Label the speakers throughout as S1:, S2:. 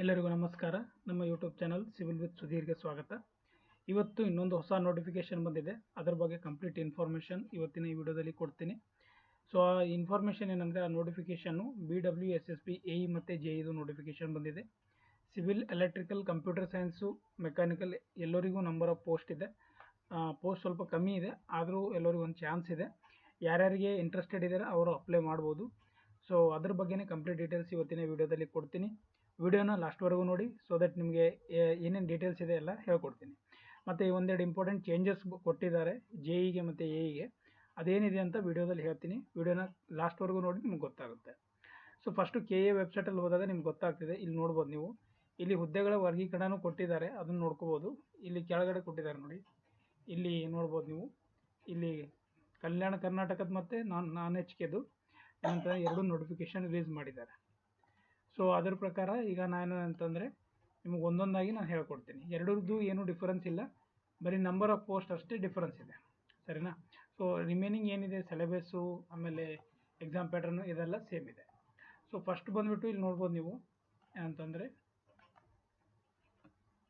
S1: ಎಲ್ಲರಿಗೂ ನಮಸ್ಕಾರ. ನಮ್ಮ ಯೂಟ್ಯೂಬ್ ಚಾನಲ್ ಸಿವಿಲ್ ವಿತ್ ಸುಧೀರ್ಗೆ ಸ್ವಾಗತ. ಇವತ್ತು ಇನ್ನೊಂದು ಹೊಸ ನೋಟಿಫಿಕೇಶನ್ ಬಂದಿದೆ. ಅದರ ಬಗ್ಗೆ ಕಂಪ್ಲೀಟ್ ಇನ್ಫಾರ್ಮೇಷನ್ ಇವತ್ತಿನ ಈ ವಿಡಿಯೋದಲ್ಲಿ ಕೊಡ್ತೀನಿ. ಸೊ ಆ ಇನ್ಫಾರ್ಮೇಷನ್ ಏನಂದರೆ, ಆ ನೋಟಿಫಿಕೇಷನ್ನು BWSSB AE ಮತ್ತು JE ನೋಟಿಫಿಕೇಷನ್ ಬಂದಿದೆ. Civil, electrical, computer science, mechanical ಎಲ್ಲರಿಗೂ ನಂಬರ್ ಆಫ್ ಪೋಸ್ಟ್ ಇದೆ. ಪೋಸ್ಟ್ ಸ್ವಲ್ಪ ಕಮ್ಮಿ ಇದೆ, ಆದರೂ ಎಲ್ಲರಿಗೂ ಒಂದು ಚಾನ್ಸ್ ಇದೆ. ಯಾರ್ಯಾರಿಗೆ ಇಂಟ್ರೆಸ್ಟೆಡ್ ಇದ್ದಾರೆ ಅವರು ಅಪ್ಲೈ ಮಾಡ್ಬೋದು. ಸೊ ಅದ್ರ ಬಗ್ಗೆನೇ ಕಂಪ್ಲೀಟ್ ಡೀಟೇಲ್ಸ್ ಇವತ್ತಿನ ವಿಡಿಯೋದಲ್ಲಿ ಕೊಡ್ತೀನಿ. ವಿಡಿಯೋನ ಲಾಸ್ಟ್ವರೆಗೂ ನೋಡಿ, ಸೊ ದಟ್ ನಿಮಗೆ ಏನೇನು ಡೀಟೇಲ್ಸ್ ಇದೆ ಎಲ್ಲ ಹೇಳ್ಕೊಡ್ತೀನಿ. ಮತ್ತು ಒಂದೆರಡು ಇಂಪಾರ್ಟೆಂಟ್ ಚೇಂಜಸ್ ಕೊಟ್ಟಿದ್ದಾರೆ JEಗೆ ಮತ್ತು AEಗೆ. ಅದೇನಿದೆ ಅಂತ ವಿಡಿಯೋದಲ್ಲಿ ಹೇಳ್ತೀನಿ. ವಿಡಿಯೋನ ಲಾಸ್ಟ್ವರೆಗೂ ನೋಡಿ ನಿಮ್ಗೆ ಗೊತ್ತಾಗುತ್ತೆ. ಸೊ ಫಸ್ಟು KA ವೆಬ್ಸೈಟಲ್ಲಿ ಹೋದಾಗ ನಿಮ್ಗೆ ಗೊತ್ತಾಗ್ತಿದೆ. ಇಲ್ಲಿ ನೋಡ್ಬೋದು ನೀವು, ಇಲ್ಲಿ ಹುದ್ದೆಗಳ ವರ್ಗೀಕರಣ ಕೊಟ್ಟಿದ್ದಾರೆ, ಅದನ್ನು ನೋಡ್ಕೋಬೋದು. ಇಲ್ಲಿ ಕೆಳಗಡೆ ಕೊಟ್ಟಿದ್ದಾರೆ ನೋಡಿ, ಇಲ್ಲಿ ನೋಡ್ಬೋದು ನೀವು. ಇಲ್ಲಿ ಕಲ್ಯಾಣ ಕರ್ನಾಟಕದ ಮತ್ತು ನಾನ್ HKದು ಏನಂತ ಎರಡು ನೋಟಿಫಿಕೇಶನ್ ರಿಲೀಸ್ ಮಾಡಿದ್ದಾರೆ. ಸೊ ಅದರ ಪ್ರಕಾರ ಈಗ ನಾನು ಅಂತಂದರೆ ನಿಮಗೆ ಒಂದೊಂದಾಗಿ ನಾನು ಹೇಳ್ಕೊಡ್ತೀನಿ. ಎರಡರದ್ದು ಏನೂ ಡಿಫರೆನ್ಸ್ ಇಲ್ಲ, ಬರೀ ನಂಬರ್ ಆಫ್ ಪೋಸ್ಟ್ ಅಷ್ಟೇ ಡಿಫರೆನ್ಸ್ ಇದೆ, ಸರಿನಾ? ಸೊ ರಿಮೈನಿಂಗ್ ಏನಿದೆ ಸಿಲೆಬಸ್ಸು, ಆಮೇಲೆ ಎಕ್ಸಾಮ್ ಪ್ಯಾಟರ್ನು ಇದೆಲ್ಲ ಸೇಮ್ ಇದೆ. ಸೊ ಫಸ್ಟ್ ಬಂದುಬಿಟ್ಟು ಇಲ್ಲಿ ನೋಡ್ಬೋದು ನೀವು ಏನಂತಂದರೆ,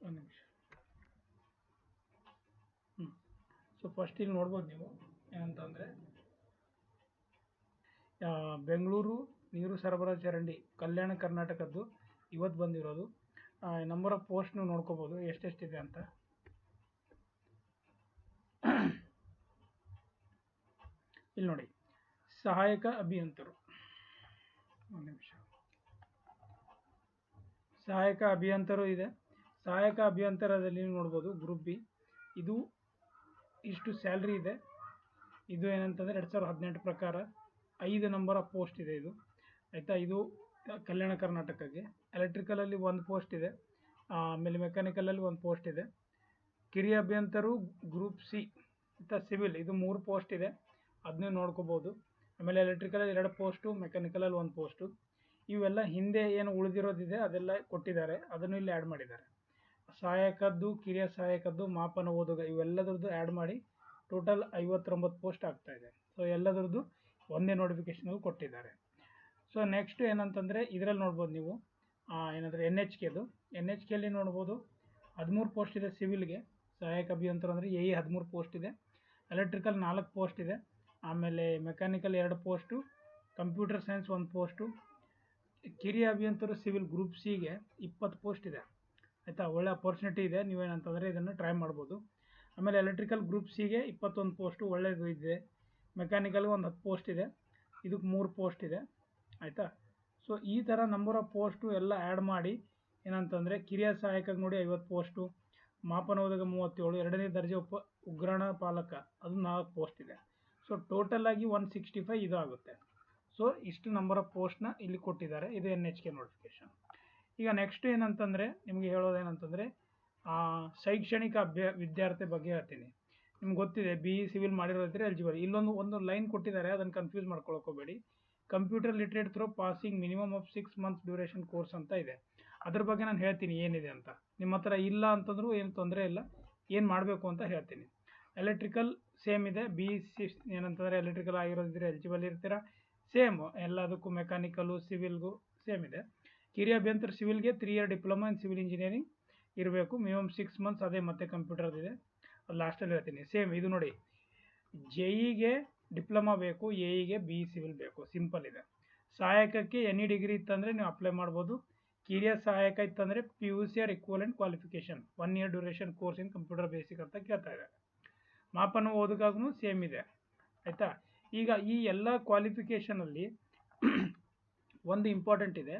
S1: ಒಂದು ನಿಮಿಷ. ಸೊ ಫಸ್ಟ್ ಇಲ್ಲಿ ನೋಡ್ಬೋದು ನೀವು ಏನಂತಂದರೆ, ಬೆಂಗಳೂರು ನೀರು ಸರಬರಾಜು ಚರಂಡಿ ಕಲ್ಯಾಣ ಕರ್ನಾಟಕದ್ದು ಇವತ್ತು ಬಂದಿರೋದು. ನಂಬರ್ ಆಫ್ ಪೋಸ್ಟ್ ನೀವು ನೋಡ್ಕೋಬೋದು ಎಷ್ಟೆಷ್ಟಿದೆ ಅಂತ. ಇಲ್ಲಿ ನೋಡಿ, ಸಹಾಯಕ ಅಭಿಯಂತರು, ಒಂದು ನಿಮಿಷ, ಸಹಾಯಕ ಅಭಿಯಂತರು ಇದೆ. ಸಹಾಯಕ ಅಭಿಯಂತರದಲ್ಲಿ ನೋಡ್ಬೋದು ಗ್ರೂಪ್ ಬಿ, ಇದು ಇಷ್ಟು ಸ್ಯಾಲ್ರಿ ಇದೆ. ಇದು ಏನಂತಂದರೆ 2018 ಪ್ರಕಾರ 5 ನಂಬರ್ ಆಫ್ ಪೋಸ್ಟ್ ಇದೆ ಇದು, ಆಯಿತಾ? ಇದು ಕಲ್ಯಾಣ ಕರ್ನಾಟಕಕ್ಕೆ. ಎಲೆಕ್ಟ್ರಿಕಲಲ್ಲಿ 1 ಪೋಸ್ಟ್ ಇದೆ, ಆಮೇಲೆ ಮೆಕ್ಯಾನಿಕಲಲ್ಲಿ 1 ಪೋಸ್ಟ್ ಇದೆ. ಕಿರಿಯ ಅಭಿಯಂತರು ಗ್ರೂಪ್ ಸಿ ಮತ್ತು ಸಿವಿಲ್ ಇದು 3 ಪೋಸ್ಟ್ ಇದೆ, ಅದನ್ನೇ ನೋಡ್ಕೋಬೋದು. ಆಮೇಲೆ ಎಲೆಕ್ಟ್ರಿಕಲಲ್ಲಿ 2 ಪೋಸ್ಟು, ಮೆಕ್ಯಾನಿಕಲಲ್ಲಿ 1 ಪೋಸ್ಟು. ಇವೆಲ್ಲ ಹಿಂದೆ ಏನು ಉಳಿದಿರೋದಿದೆ ಅದೆಲ್ಲ ಕೊಟ್ಟಿದ್ದಾರೆ, ಅದನ್ನು ಇಲ್ಲಿ ಆ್ಯಡ್ ಮಾಡಿದ್ದಾರೆ. ಸಹಾಯಕದ್ದು, ಕಿರಿಯ ಸಹಾಯಕದ್ದು, ಮಾಪನ ಓದುಗ ಇವೆಲ್ಲದ್ರದ್ದು ಆ್ಯಡ್ ಮಾಡಿ ಟೋಟಲ್ 59 ಪೋಸ್ಟ್ ಆಗ್ತಾಯಿದೆ. ಸೊ ಎಲ್ಲದ್ರದ್ದು ಒಂದೇ ನೋಟಿಫಿಕೇಷನಲ್ಲಿ ಕೊಟ್ಟಿದ್ದಾರೆ. ಸೊ ನೆಕ್ಸ್ಟ್ ಏನಂತಂದರೆ, ಇದರಲ್ಲಿ ನೋಡ್ಬೋದು ನೀವು ಏನಂದರೆ NHKದು. NHKಯಲ್ಲಿ ನೋಡ್ಬೋದು 13 ಪೋಸ್ಟ್ ಇದೆ ಸಿವಿಲ್ಗೆ. ಸಹಾಯಕ ಅಭಿಯಂತರ ಅಂದರೆ AE 13 ಪೋಸ್ಟ್ ಇದೆ. ಎಲೆಕ್ಟ್ರಿಕಲ್ 4 ಪೋಸ್ಟ್ ಇದೆ. ಆಮೇಲೆ mechanical 2 post, computer science 1 post. ಕಿರಿಯ ಅಭಿಯಂತರು ಸಿವಿಲ್ ಗ್ರೂಪ್ ಸಿಗೆ 20 ಪೋಸ್ಟ್ ಇದೆ, ಆಯಿತಾ? ಒಳ್ಳೆ ಅಪರ್ಚುನಿಟಿ ಇದೆ, ನೀವೇನಂತಂದರೆ ಇದನ್ನು ಟ್ರೈ ಮಾಡ್ಬೋದು. ಆಮೇಲೆ ಎಲೆಕ್ಟ್ರಿಕಲ್ ಗ್ರೂಪ್ ಸಿಗೆ 21 ಪೋಸ್ಟು, ಒಳ್ಳೆಯದು ಇದೆ. ಮೆಕ್ಯಾನಿಕಲ್ಗೆ ಒಂದು 10 ಪೋಸ್ಟ್ ಇದೆ, ಇದಕ್ಕೆ 3 ಪೋಸ್ಟ್ ಇದೆ, ಆಯಿತಾ? ಸೊ ಈ ಥರ ನಂಬರ್ ಆಫ್ ಪೋಸ್ಟು ಎಲ್ಲ ಆ್ಯಡ್ ಮಾಡಿ ಏನಂತಂದರೆ, ಕಿರಿಯ ಸಹಾಯಕಕ್ಕೆ ನೋಡಿ 50 ಪೋಸ್ಟು, ಮಾಪನ ಓದುಗ 37, ಎರಡನೇ ದರ್ಜೆ ಉಗ್ರಾಣ ಪಾಲಕ ಅದು 4 ಪೋಸ್ಟ್ ಇದೆ. ಸೊ ಟೋಟಲಾಗಿ 165 ಇದು ಆಗುತ್ತೆ. ಸೊ ಇಷ್ಟು ನಂಬರ್ ಆಫ್ ಪೋಸ್ಟ್ನ ಇಲ್ಲಿ ಕೊಟ್ಟಿದ್ದಾರೆ. ಇದು NHK ನೋಟಿಫಿಕೇಷನ್. ಈಗ ನೆಕ್ಸ್ಟ್ ಏನಂತಂದರೆ, ನಿಮಗೆ ಹೇಳೋದೇನಂತಂದರೆ, ಶೈಕ್ಷಣಿಕ ವಿದ್ಯಾರ್ಥಿ ಬಗ್ಗೆ ಹೇಳ್ತೀನಿ. ನಿಮ್ಗೆ ಗೊತ್ತಿದೆ BE ಸಿವಿಲ್ ಮಾಡಿರೋದ್ರೆ ಎಲಿಜಿಬಲ್. ಇಲ್ಲೊಂದು ಲೈನ್ ಕೊಟ್ಟಿದ್ದಾರೆ, ಅದನ್ನು ಕನ್ಫ್ಯೂಸ್ ಮಾಡ್ಕೊಳಕೋಬೇಡಿ. Computer literate through passing minimum of 6 months duration course ಅಂತ ಇದೆ. ಅದ್ರ ಬಗ್ಗೆ ನಾನು ಹೇಳ್ತೀನಿ ಏನಿದೆ ಅಂತ. ನಿಮ್ಮ ಹತ್ರ ಇಲ್ಲ ಅಂತಂದ್ರೂ ಏನು ತೊಂದರೆ ಇಲ್ಲ, ಏನು ಮಾಡಬೇಕು ಅಂತ ಹೇಳ್ತೀನಿ. ಎಲೆಕ್ಟ್ರಿಕಲ್ ಸೇಮ್ ಇದೆ, BE ಏನಂತಂದರೆ ಎಲೆಕ್ಟ್ರಿಕಲ್ ಆಗಿರೋದಿದ್ರೆ ಎಲಿಜಿಬಲ್ ಇರ್ತೀರಾ. ಸೇಮ್ ಎಲ್ಲದಕ್ಕೂ, ಮೆಕ್ಯಾನಿಕಲು ಸಿವಿಲ್ಗೂ ಸೇಮ್ ಇದೆ. ಕಿರಿಯ ಅಭಿಯಂತರ ಸಿವಿಲ್ಗೆ 3 year diploma in civil engineering ಇರಬೇಕು, ಮಿನಿಮಮ್ 6 ಮಂತ್ಸ್. ಅದೇ ಮತ್ತೆ ಕಂಪ್ಯೂಟರ್ದಿದೆ, ಅದು ಲಾಸ್ಟಲ್ಲಿ ಹೇಳ್ತೀನಿ. ಸೇಮ್ ಇದು ನೋಡಿ, JEಗೆ ಡಿಪ್ಲೊಮಾ ಬೇಕು, AEಗೆ BE ಸಿವಿಲ್ ಬೇಕು, ಸಿಂಪಲ್ ಇದೆ. ಸಹಾಯಕಕ್ಕೆ ಎನಿ ಡಿಗ್ರಿ ಇತ್ತಂದರೆ ನೀವು ಅಪ್ಲೈ ಮಾಡ್ಬೋದು. ಕಿರಿಯ ಸಹಾಯಕ ಇತ್ತಂದರೆ PUC or equivalent qualification 1 year duration course in computer basic ಅಂತ ಕೇಳ್ತಾ ಇದ್ದಾರೆ. ಮಾಪನ ಓದುಗಾಗೂ ಸೇಮ್ ಇದೆ, ಆಯಿತಾ? ಈಗ ಈ ಎಲ್ಲ ಕ್ವಾಲಿಫಿಕೇಷನಲ್ಲಿ ಒಂದು ಇಂಪಾರ್ಟೆಂಟ್ ಇದೆ.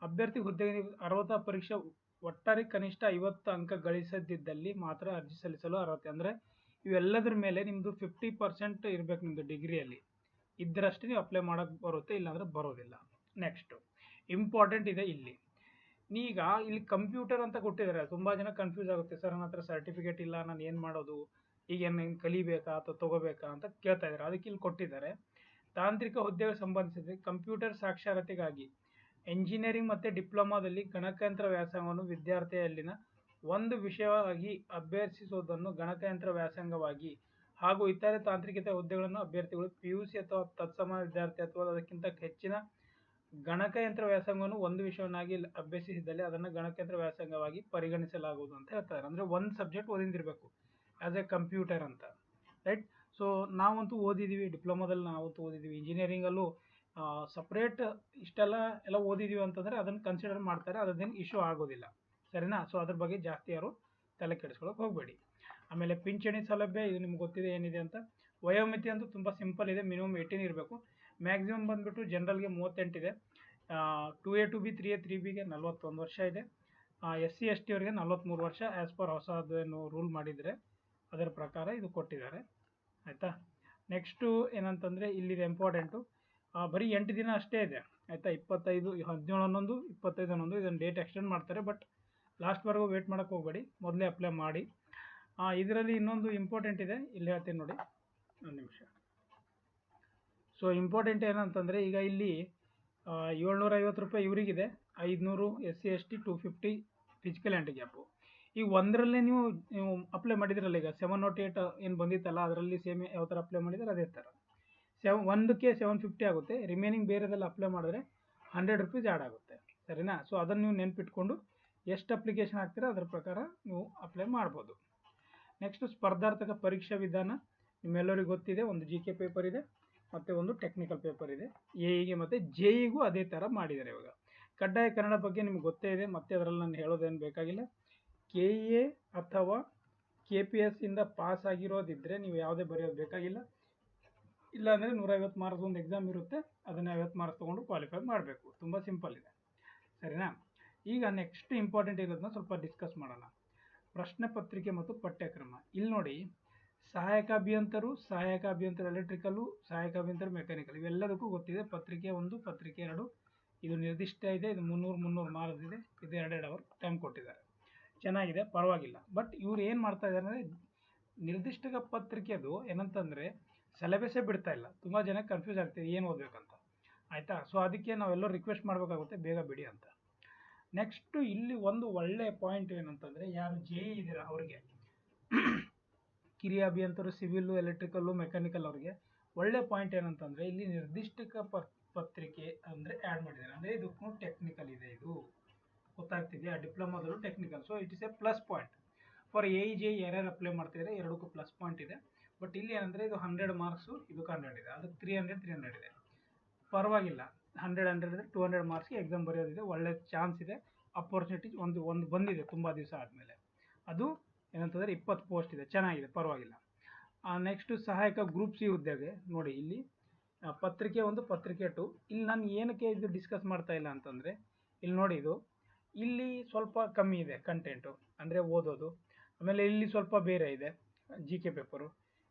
S1: ಅಭ್ಯರ್ಥಿ ಹುದ್ದೆಗೆ 60 ಪರೀಕ್ಷೆ ಒಟ್ಟಾರೆ ಕನಿಷ್ಠ 50 ಅಂಕ ಗಳಿಸದಿದ್ದಲ್ಲಿ ಮಾತ್ರ ಅರ್ಜಿ ಸಲ್ಲಿಸಲು ಅರ್ಹತೆ. ಅಂದರೆ ಇವೆಲ್ಲದ್ರ ಮೇಲೆ ನಿಮ್ಮದು 50% ಇರಬೇಕು, ನಿಮ್ಮದು ಡಿಗ್ರಿಯಲ್ಲಿ ಇದ್ದರಷ್ಟೇ ನೀವು ಅಪ್ಲೈ ಮಾಡೋಕ್ಕೆ ಬರುತ್ತೆ, ಇಲ್ಲಾಂದರೆ ಬರೋದಿಲ್ಲ. ನೆಕ್ಸ್ಟು ಇಂಪಾರ್ಟೆಂಟ್ ಇದೆ ಇಲ್ಲಿ. ಈಗ ಇಲ್ಲಿ ಕಂಪ್ಯೂಟರ್ ಅಂತ ಕೊಟ್ಟಿದ್ದಾರೆ. ತುಂಬ ಜನ ಕನ್ಫ್ಯೂಸ್ ಆಗುತ್ತೆ, ಸರ್ ನನ್ನ ಹತ್ರ ಸರ್ಟಿಫಿಕೇಟ್ ಇಲ್ಲ, ನಾನು ಏನು ಮಾಡೋದು, ಈಗ ಏನು ಕಲಿಬೇಕಾ ಅಥವಾ ತೊಗೋಬೇಕಾ ಅಂತ ಕೇಳ್ತಾ ಇದ್ದಾರೆ. ಅದಕ್ಕೆ ಇಲ್ಲಿ ಕೊಟ್ಟಿದ್ದಾರೆ, ತಾಂತ್ರಿಕ ಹುದ್ದೆಗೆ ಸಂಬಂಧಿಸಿದ ಕಂಪ್ಯೂಟರ್ ಸಾಕ್ಷರತೆಗಾಗಿ ಎಂಜಿನಿಯರಿಂಗ್ ಮತ್ತು ಡಿಪ್ಲೊಮಾದಲ್ಲಿ ಗಣಕಯಂತ್ರ ವ್ಯಾಸಂಗವನ್ನು ವಿದ್ಯಾರ್ಥಿಯಲ್ಲಿನ ಒಂದು ವಿಷಯವಾಗಿ ಅಭ್ಯಸಿಸುವುದನ್ನು ಗಣಕಯಂತ್ರ ವ್ಯಾಸಂಗವಾಗಿ ಹಾಗೂ ಇತರೆ ತಾಂತ್ರಿಕತೆ ಹುದ್ದೆಗಳನ್ನು ಅಭ್ಯರ್ಥಿಗಳು PUC ಅಥವಾ ತತ್ಸಮಾನ ವಿದ್ಯಾರ್ಥಿ ಅಥವಾ ಅದಕ್ಕಿಂತ ಹೆಚ್ಚಿನ ಗಣಕಯಂತ್ರ ವ್ಯಾಸಂಗವನ್ನು ಒಂದು ವಿಷಯವನ್ನಾಗಿ ಅಭ್ಯಸಿಸಿದಲ್ಲಿ ಅದನ್ನು ಗಣಕಯಂತ್ರ ವ್ಯಾಸಂಗವಾಗಿ ಪರಿಗಣಿಸಲಾಗುವುದು ಅಂತ ಹೇಳ್ತಾರೆ. ಅಂದರೆ ಒಂದು ಸಬ್ಜೆಕ್ಟ್ ಓದಿದಿರಬೇಕು ಆ್ಯಸ್ ಎ ಕಂಪ್ಯೂಟರ್ ಅಂತ, ರೈಟ್. ಸೊ ನಾವಂತೂ ಓದಿದ್ದೀವಿ, ಡಿಪ್ಲೊಮಾದಲ್ಲಿ ನಾವಂತೂ ಓದಿದ್ದೀವಿ. ಇಂಜಿನಿಯರಿಂಗಲ್ಲೂ ಸಪ್ರೇಟ್ ಇಷ್ಟೆಲ್ಲ ಓದಿದ್ದೀವಿ ಅಂತಂದರೆ ಅದನ್ನು ಕನ್ಸಿಡರ್ ಮಾಡ್ತಾರೆ, ಅದೇನು ಇಶ್ಯೂ ಆಗೋದಿಲ್ಲ, ಸರಿನಾ. ಸೊ ಅದ್ರ ಬಗ್ಗೆ ಜಾಸ್ತಿ ಯಾರು ತಲೆ ಕೆಡಿಸ್ಕೊಳ್ಳೋಕೆ ಹೋಗಬೇಡಿ. ಆಮೇಲೆ ಪಿಂಚಣಿ ಸೌಲಭ್ಯ, ಇದು ನಿಮ್ಗೆ ಗೊತ್ತಿದೆ ಏನಿದೆ ಅಂತ. ವಯೋಮಿತಿ ಅಂತೂ ತುಂಬ ಸಿಂಪಲ್ ಇದೆ, ಮಿನಿಮಮ್ 18 ಇರಬೇಕು. ಮ್ಯಾಕ್ಸಿಮಮ್ ಬಂದುಬಿಟ್ಟು ಜನರಲ್ಗೆ 38 ಇದೆ, 2A 2B 3A 3Bಗೆ 41 ವರ್ಷ ಇದೆ, SC ST ಅವರಿಗೆ 43 ವರ್ಷ ಆ್ಯಸ್ ಪರ್ ಹೊಸದೇನು ರೂಲ್ ಮಾಡಿದರೆ ಅದರ ಪ್ರಕಾರ ಇದು ಕೊಟ್ಟಿದ್ದಾರೆ, ಆಯಿತಾ. ನೆಕ್ಸ್ಟು ಏನಂತಂದರೆ ಇಲ್ಲಿದೆ ಇಂಪಾರ್ಟೆಂಟು, ಬರೀ 8 ದಿನ ಅಷ್ಟೇ ಇದೆ, ಆಯಿತಾ. 25 17 25 ಇದನ್ನು ಡೇಟ್ ಎಕ್ಸ್ಟೆಂಡ್ ಮಾಡ್ತಾರೆ, ಬಟ್ ಲಾಸ್ಟ್ವರೆಗೂ ವೇಟ್ ಮಾಡೋಕ್ಕೆ ಹೋಗಬೇಡಿ, ಮೊದಲೇ ಅಪ್ಲೈ ಮಾಡಿ. ಇದರಲ್ಲಿ ಇನ್ನೊಂದು ಇಂಪಾರ್ಟೆಂಟ್ ಇದೆ, ಇಲ್ಲಿ ಹೇಳ್ತೀನಿ ನೋಡಿ, ಒಂದು ನಿಮಿಷ. ಸೊ ಇಂಪಾರ್ಟೆಂಟ್ ಏನಂತಂದರೆ ಈಗ ಇಲ್ಲಿ 750 ರೂಪಾಯಿ ಇವರಿಗಿದೆ, 500 SC ST, 250 ಫಿಸಿಕಲ್ ಹ್ಯಾಂಡಿಕ್ಯಾಪು. ಈಗ ಒಂದರಲ್ಲೇ ನೀವು ಅಪ್ಲೈ ಮಾಡಿದ್ರಲ್ಲ, ಈಗ 708 ಏನು ಬಂದಿತ್ತಲ್ಲ ಅದರಲ್ಲಿ ಸೇಮ್ ಯಾವ ಥರ ಅಪ್ಲೈ ಮಾಡಿದ್ರೆ ಅದೇ ಥರ ಒಂದಕ್ಕೆ 750 ಆಗುತ್ತೆ. ರಿಮೈನಿಂಗ್ ಬೇರೆದೆಲ್ಲ ಅಪ್ಲೈ ಮಾಡಿದ್ರೆ 100 ರೂಪೀಸ್ ಆ್ಯಡ್ ಆಗುತ್ತೆ, ಸರಿನಾ. ಸೊ ಅದನ್ನು ನೀವು ನೆನ್ಪಿಟ್ಕೊಂಡು ಎಷ್ಟು ಅಪ್ಲಿಕೇಶನ್ ಹಾಕ್ತೀರಾ ಅದರ ಪ್ರಕಾರ ನೀವು ಅಪ್ಲೈ ಮಾಡ್ಬೋದು. ನೆಕ್ಸ್ಟು ಸ್ಪರ್ಧಾರ್ಥಕ ಪರೀಕ್ಷಾ ವಿಧಾನ ನಿಮ್ಮೆಲ್ಲರಿಗೂ ಗೊತ್ತಿದೆ, ಒಂದು GK ಪೇಪರ್ ಇದೆ ಮತ್ತು ಒಂದು ಟೆಕ್ನಿಕಲ್ ಪೇಪರ್ ಇದೆ. AEಗೆ ಮತ್ತು JEಗೂ ಅದೇ ಥರ ಮಾಡಿದ್ದಾರೆ. ಇವಾಗ ಕಡ್ಡಾಯ ಕನ್ನಡ ಬಗ್ಗೆ ನಿಮ್ಗೆ ಗೊತ್ತೇ ಇದೆ, ಮತ್ತು ಅದರಲ್ಲಿ ನಾನು ಹೇಳೋದೇನು ಬೇಕಾಗಿಲ್ಲ. KEA ಅಥವಾ KPS ಇಂದ ಪಾಸ್ ಆಗಿರೋದಿದ್ದರೆ ನೀವು ಯಾವುದೇ ಬರೆಯೋದು ಬೇಕಾಗಿಲ್ಲ. ಇಲ್ಲಾಂದರೆ 150 ಮಾರ್ಕ್ಸ್ ಒಂದು ಎಕ್ಸಾಮ್ ಇರುತ್ತೆ, ಅದನ್ನು 50 ಮಾರ್ಕ್ಸ್ ತೊಗೊಂಡು ಕ್ವಾಲಿಫೈ ಮಾಡಬೇಕು. ತುಂಬ ಸಿಂಪಲ್ ಇದೆ, ಸರಿನಾ. ಈಗ ನೆಕ್ಸ್ಟ್ ಇಂಪಾರ್ಟೆಂಟ್ ಇರೋದನ್ನ ಸ್ವಲ್ಪ ಡಿಸ್ಕಸ್ ಮಾಡೋಣ. ಪ್ರಶ್ನೆ ಪತ್ರಿಕೆ ಮತ್ತು ಪಠ್ಯಕ್ರಮ. ಇಲ್ಲಿ ನೋಡಿ, ಸಹಾಯಕ ಅಭಿಯಂತರ ಎಲೆಕ್ಟ್ರಿಕಲ್ಲು, ಸಹಾಯಕ ಅಭಿಯಂತರ ಮೆಕ್ಯಾನಿಕಲ್, ಇವೆಲ್ಲದಕ್ಕೂ ಗೊತ್ತಿದೆ. ಪತ್ರಿಕೆ 1, ಪತ್ರಿಕೆ 2 ಇದು ನಿರ್ದಿಷ್ಟ ಇದೆ, ಇದು 300 ಮಾರ್ಕ್ಸ್ ಇದೆ, ಇದು 2 ಅವರ್ ಟೈಮ್ ಕೊಟ್ಟಿದ್ದಾರೆ, ಚೆನ್ನಾಗಿದೆ, ಪರವಾಗಿಲ್ಲ. ಬಟ್ ಇವ್ರು ಏನು ಮಾಡ್ತಾ ಇದ್ದಾರೆ ಅಂದರೆ ನಿರ್ದಿಷ್ಟ ಪತ್ರಿಕೆದು ಏನಂತಂದರೆ ಸಿಲೆಬಸ್ಸೇ ಬಿಡ್ತಾ ಇಲ್ಲ. ತುಂಬ ಜನ ಕನ್ಫ್ಯೂಸ್ ಆಗ್ತಿದೆ ಏನು ಓದಬೇಕಂತ, ಆಯಿತಾ. ಸೊ ಅದಕ್ಕೆ ನಾವೆಲ್ಲರೂ ರಿಕ್ವೆಸ್ಟ್ ಮಾಡಬೇಕಾಗುತ್ತೆ ಬೇಗ ಬಿಡಿ ಅಂತ. ನೆಕ್ಸ್ಟು ಇಲ್ಲಿ ಒಂದು ಒಳ್ಳೆಯ ಪಾಯಿಂಟ್ ಏನಂತಂದರೆ, ಯಾರು JE ಇದ್ದೀರಾ ಅವರಿಗೆ, ಕಿರಿಯ ಅಭಿಯಂತರು ಸಿವಿಲ್ಲು, ಎಲೆಕ್ಟ್ರಿಕಲ್ಲು, ಮೆಕ್ಯಾನಿಕಲ್ ಅವರಿಗೆ ಒಳ್ಳೆ ಪಾಯಿಂಟ್ ಏನಂತಂದರೆ ಇಲ್ಲಿ ನಿರ್ದಿಷ್ಟ ಪತ್ರಿಕೆ ಅಂದರೆ ಆ್ಯಡ್ ಮಾಡಿದ್ದಾರೆ. ಅಂದರೆ ಇದಕ್ಕೂ ಟೆಕ್ನಿಕಲ್ ಇದೆ, ಇದು ಗೊತ್ತಾಗ್ತಿದೆಯಾ, ಡಿಪ್ಲೊಮಾದಲ್ಲೂ technical. So it is a plus point for AE JE ಯಾರ್ಯಾರು ಅಪ್ಲೈ ಮಾಡ್ತಿದ್ದಾರೆ, ಎರಡಕ್ಕೂ ಪ್ಲಸ್ ಪಾಯಿಂಟ್ ಇದೆ. ಬಟ್ ಇಲ್ಲಿ ಏನಂದರೆ ಇದು 100 ಮಾರ್ಕ್ಸು, ಇದಕ್ಕೆ 100 ಇದೆ, ಅದಕ್ಕೆ 300 ಇದೆ, ಪರವಾಗಿಲ್ಲ. 100 ಇದೆ, 200 ಮಾರ್ಕ್ಸ್ಗೆ ಎಕ್ಸಾಮ್ ಬರೆಯೋದಿದೆ, ಒಳ್ಳೆ ಚಾನ್ಸ್ ಇದೆ, ಅಪರ್ಚುನಿಟಿ ಒಂದು ಬಂದಿದೆ ತುಂಬ ದಿವಸ ಆದಮೇಲೆ. ಅದು ಏನಂತಂದರೆ 20 ಪೋಸ್ಟ್ ಇದೆ, ಚೆನ್ನಾಗಿದೆ, ಪರವಾಗಿಲ್ಲ. ನೆಕ್ಸ್ಟು ಸಹಾಯಕ ಗ್ರೂಪ್ C ಹುದ್ದೆಗೆ ನೋಡಿ, ಇಲ್ಲಿ ಪತ್ರಿಕೆ 1, ಪತ್ರಿಕೆ 2. ಇಲ್ಲಿ ನಾನು ಏನಕ್ಕೆ ಇದು ಡಿಸ್ಕಸ್ ಮಾಡ್ತಾ ಇಲ್ಲ ಅಂತಂದರೆ, ಇಲ್ಲಿ ನೋಡಿ, ಇಲ್ಲಿ ಸ್ವಲ್ಪ ಕಮ್ಮಿ ಇದೆ ಕಂಟೆಂಟು, ಅಂದರೆ ಓದೋದು. ಆಮೇಲೆ ಇಲ್ಲಿ ಸ್ವಲ್ಪ ಬೇರೆ ಇದೆ GK ಪೇಪರು,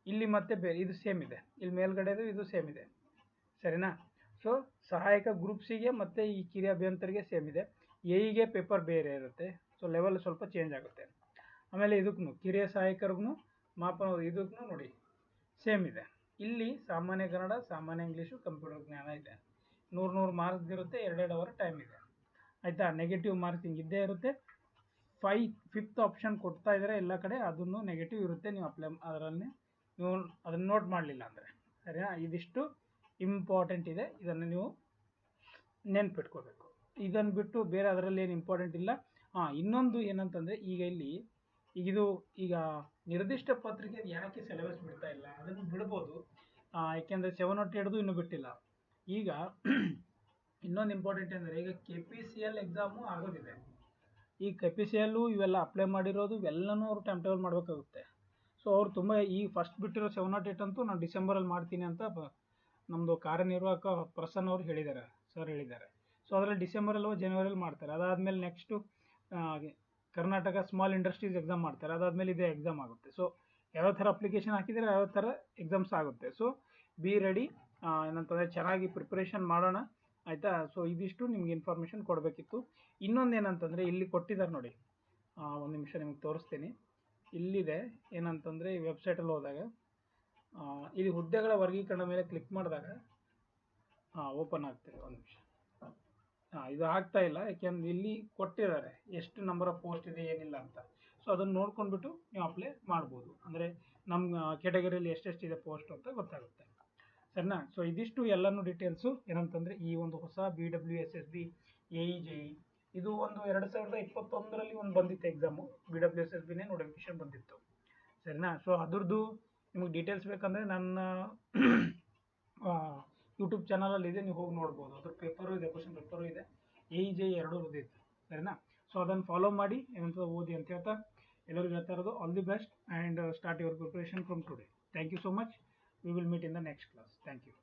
S1: ಇಲ್ಲಿ ಮತ್ತೆ ಬೇರೆ, ಇದು ಸೇಮ್ ಇದೆ, ಇಲ್ಲಿ ಮೇಲ್ಗಡೆದು ಇದು ಸೇಮ್ ಇದೆ, ಸರಿನಾ. ಸೊ ಸಹಾಯಕ ಗ್ರೂಪ್ Cಗೆ ಮತ್ತು ಈ ಕಿರಿಯ ಅಭಿಯಂತರಿಗೆ ಸೇಮ್ ಇದೆ. AEಗೆ ಪೇಪರ್ ಬೇರೆ ಇರುತ್ತೆ, ಸೊ ಲೆವೆಲ್ ಸ್ವಲ್ಪ ಚೇಂಜ್ ಆಗುತ್ತೆ. ಆಮೇಲೆ ಇದಕ್ಕೂ ಕಿರಿಯ ಸಹಾಯಕರಿಗೂ ಮಾಪನ ಇದಕ್ಕೂ ನೋಡಿ ಸೇಮ್ ಇದೆ. ಇಲ್ಲಿ ಸಾಮಾನ್ಯ ಕನ್ನಡ, ಸಾಮಾನ್ಯ ಇಂಗ್ಲೀಷು, ಕಂಪ್ಯೂಟರ್ ಜ್ಞಾನ ಇದೆ. 100 ಮಾರ್ಕ್ಸ್ ಇರುತ್ತೆ, 2 ಅವರ್ ಟೈಮ್ ಇದೆ, ಆಯಿತಾ. ನೆಗೆಟಿವ್ ಮಾರ್ಕಿಂಗ್ ಇದ್ದೇ ಇರುತ್ತೆ. 5th ಆಪ್ಷನ್ ಕೊಡ್ತಾ ಇದ್ದಾರೆ ಎಲ್ಲ ಕಡೆ, ಅದನ್ನು ನೆಗೆಟಿವ್ ಇರುತ್ತೆ, ನೀವು ಅಪ್ಲೈ ಅದರಲ್ಲಿ ನೀವು ಅದನ್ನು ನೋಟ್ ಮಾಡಲಿಲ್ಲ ಅಂದರೆ, ಸರಿನಾ. ಇದಿಷ್ಟು ಇಂಪಾರ್ಟೆಂಟ್ ಇದೆ, ಇದನ್ನು ನೀವು ನೆನ್ಪಿಟ್ಕೋಬೇಕು. ಇದನ್ನು ಬಿಟ್ಟು ಬೇರೆ ಅದರಲ್ಲಿ ಏನು ಇಂಪಾರ್ಟೆಂಟ್ ಇಲ್ಲ. ಇನ್ನೊಂದು ಏನಂತಂದರೆ ಈಗ ನಿರ್ದಿಷ್ಟ ಪತ್ರಿಕೆ ಯಾಕೆ ಸಿಲೆಬಸ್ ಬಿಡ್ತಾ ಇಲ್ಲ, ಅದನ್ನು ಬಿಡ್ಬೋದು, ಯಾಕೆಂದರೆ 708 ಇನ್ನೂ ಬಿಟ್ಟಿಲ್ಲ. ಈಗ ಇನ್ನೊಂದು ಇಂಪಾರ್ಟೆಂಟ್ ಅಂದರೆ ಈಗ KPCL ಎಕ್ಸಾಮು ಆಗೋದಿದೆ. ಈ KPCL ಇವೆಲ್ಲ ಅಪ್ಲೈ ಮಾಡಿರೋದು ಇವೆಲ್ಲನೂ ಅವರು ಟೈಮ್ ಟೇಬಲ್ ಮಾಡಬೇಕಾಗುತ್ತೆ. ಸೊ ಅವ್ರು ತುಂಬ ಈ ಫಸ್ಟ್ ಬಿಟ್ಟಿರೋ 708 ಅಂತೂ ನಾನು ಡಿಸೆಂಬರಲ್ಲಿ ಮಾಡ್ತೀನಿ ಅಂತ ನಮ್ಮದು ಕಾರ್ಯನಿರ್ವಾಹಕ ಪ್ರಸನ್ನ ಅವರು ಹೇಳಿದ್ದಾರೆ, ಸರ್ ಹೇಳಿದ್ದಾರೆ. ಸೊ ಅದರಲ್ಲಿ ಡಿಸೆಂಬರಲ್ಲೋ ಜನವರಿಯಲ್ಲಿ ಮಾಡ್ತಾರೆ. ಅದಾದಮೇಲೆ next Karnataka small industries exam ಮಾಡ್ತಾರೆ, ಅದಾದಮೇಲೆ ಇದೇ ಎಕ್ಸಾಮ್ ಆಗುತ್ತೆ. ಸೊ ಯಾವ ಥರ ಅಪ್ಲಿಕೇಶನ್ ಹಾಕಿದರೆ ಯಾವ ಥರ ಎಕ್ಸಾಮ್ಸ್ ಆಗುತ್ತೆ. ಸೊ ಬಿ ರೆಡಿ, ಏನಂತಂದರೆ ಚೆನ್ನಾಗಿ ಪ್ರಿಪ್ರೇಷನ್ ಮಾಡೋಣ, ಆಯಿತಾ. ಸೊ ಇದಿಷ್ಟು ನಿಮ್ಗೆ ಇನ್ಫಾರ್ಮೇಷನ್ ಕೊಡಬೇಕಿತ್ತು. ಇನ್ನೊಂದು ಏನಂತಂದರೆ ಇಲ್ಲಿ ಕೊಟ್ಟಿದ್ದಾರೆ ನೋಡಿ, ಒಂದು ನಿಮಿಷ ನಿಮ್ಗೆ ತೋರಿಸ್ತೀನಿ. ಇಲ್ಲಿದೆ ಏನಂತಂದರೆ ಈ ವೆಬ್ಸೈಟಲ್ಲಿ ಹೋದಾಗ ಇಲ್ಲಿ ಹುದ್ದೆಗಳ ವರ್ಗೀಕರಣ ಮೇಲೆ ಕ್ಲಿಕ್ ಮಾಡಿದಾಗ ಓಪನ್ ಆಗ್ತದೆ. ಒಂದು ನಿಮಿಷ, ಇದು ಆಗ್ತಾ ಇಲ್ಲ, ಯಾಕೆಂದ್ರೆ ಇಲ್ಲಿ ಕೊಟ್ಟಿದ್ದಾರೆ ಎಷ್ಟು ನಂಬರ್ ಆಫ್ ಪೋಸ್ಟ್ ಇದೆ ಏನಿಲ್ಲ ಅಂತ. ಸೊ ಅದನ್ನು ನೋಡ್ಕೊಂಡ್ಬಿಟ್ಟು ನೀವು ಅಪ್ಲೈ ಮಾಡ್ಬೋದು, ಅಂದರೆ ನಮ್ಮ ಕ್ಯಾಟಗರಿಯಲ್ಲಿ ಎಷ್ಟೆಷ್ಟಿದೆ ಪೋಸ್ಟ್ ಅಂತ ಗೊತ್ತಾಗುತ್ತೆ, ಸರಿನಾ. ಸೊ ಇದಿಷ್ಟು ಎಲ್ಲನೂ ಡೀಟೇಲ್ಸು ಏನಂತಂದರೆ ಈ ಒಂದು ಹೊಸ BWSSB AE ಇದು ಒಂದು 2021ರಲ್ಲಿ ಒಂದು ಬಂದಿತ್ತು ಎಕ್ಸಾಮು, BWSSBನೇ ನೋಟಿಫಿಕೇಶನ್ ಬಂದಿತ್ತು ಸರಿನಾ. ಸೊ ಅದ್ರದ್ದು ನಿಮಗೆ ಡೀಟೇಲ್ಸ್ ಬೇಕಂದರೆ ನನ್ನ ಯೂಟ್ಯೂಬ್ ಚಾನಲಲ್ಲಿ ಇದೆ, ನೀವು ಹೋಗಿ ನೋಡ್ಬೋದು. ಅದ್ರ ಪೇಪರು ಇದೆ, ಕ್ವಶನ್ ಪೇಪರು ಇದೆ, AE ಎರಡೂ ಓದಿತ್ತು ಸರಿನಾ. ಸೊ ಅದನ್ನು ಫಾಲೋ ಮಾಡಿ ಏನಂತ ಓದಿ ಅಂತ ಹೇಳ್ತಾ ಎಲ್ಲರಿಗೂ ಹೇಳ್ತಾ ಇರೋದು all the best and start your preparation from today. Thank you so much. We will meet in the next class. Thank you.